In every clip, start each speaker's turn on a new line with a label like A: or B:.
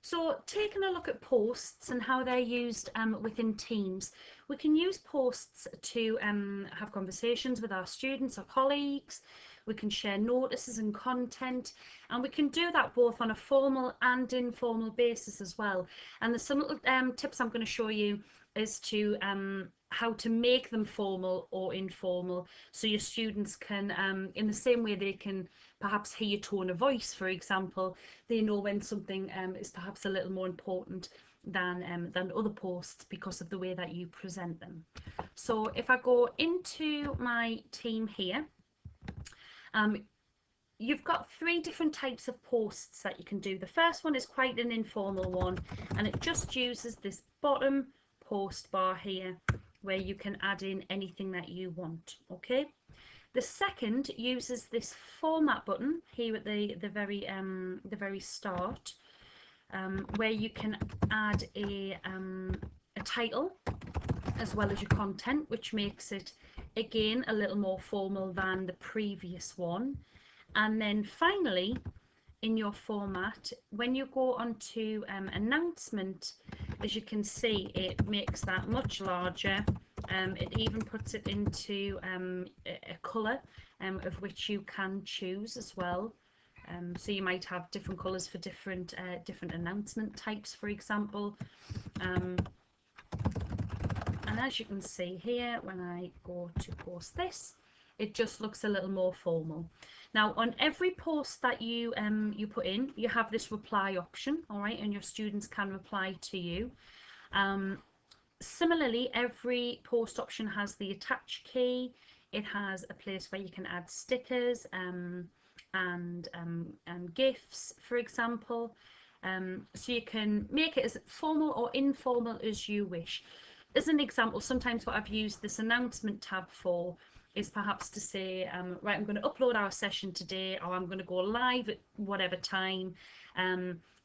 A: So taking a look at posts and how they're used within teams, we can use posts to have conversations with our students or colleagues. We can share notices and content, and we can do that both on a formal and informal basis as well. And there's some little tips I'm going to show you as to how to make them formal or informal, so your students can, in the same way they can perhaps hear your tone of voice, for example, they know when something is perhaps a little more important than other posts because of the way that you present them. So if I go into my team here, um, you've got three different types of posts that you can do. The first one is quite an informal one, and it just uses this bottom post bar here where you can add in anything that you want. Okay. The second uses this format button here at the very start, where you can add a title as well as your content, which makes it again a little more formal than the previous one. And then finally, in your format, when you go onto announcement, as you can see, it makes that much larger. It even puts it into a colour of which you can choose as well. So you might have different colours for different announcement types, for example. And as you can see here, when I go to post this, it just looks a little more formal. Now, on every post that you put in, you have this reply option, all right, and your students can reply to you. Similarly, every post option has the attach key. It has a place where you can add stickers and GIFs, for example. So you can make it as formal or informal as you wish. As an example, sometimes what I've used this announcement tab for is perhaps to say, right, I'm going to upload our session today, or I'm going to go live at whatever time.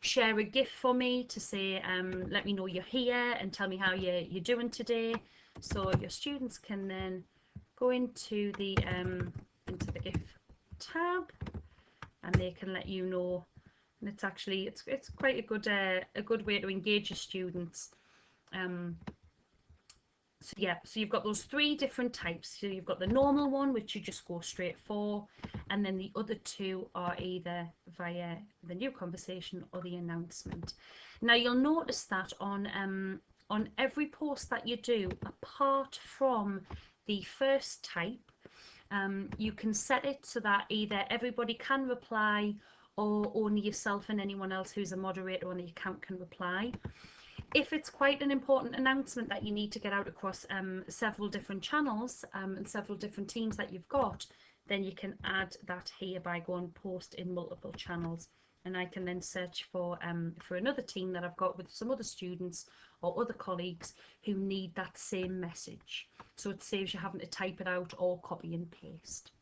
A: Share a GIF for me to say, let me know you're here and tell me how you're doing today. So your students can then go into the GIF tab, and they can let you know. And it's actually it's quite a good way to engage your students. So yeah, so you've got those three different types. So you've got the normal one, which you just go straight for, and then the other two are either via the new conversation or the announcement. Now you'll notice that on every post that you do, apart from the first type, you can set it so that either everybody can reply or only yourself and anyone else who's a moderator on the account can reply. If it's quite an important announcement that you need to get out across several different channels and several different teams that you've got, then you can add that here by going post in multiple channels. And I can then search for another team that I've got with some other students or other colleagues who need that same message. So it saves you having to type it out or copy and paste.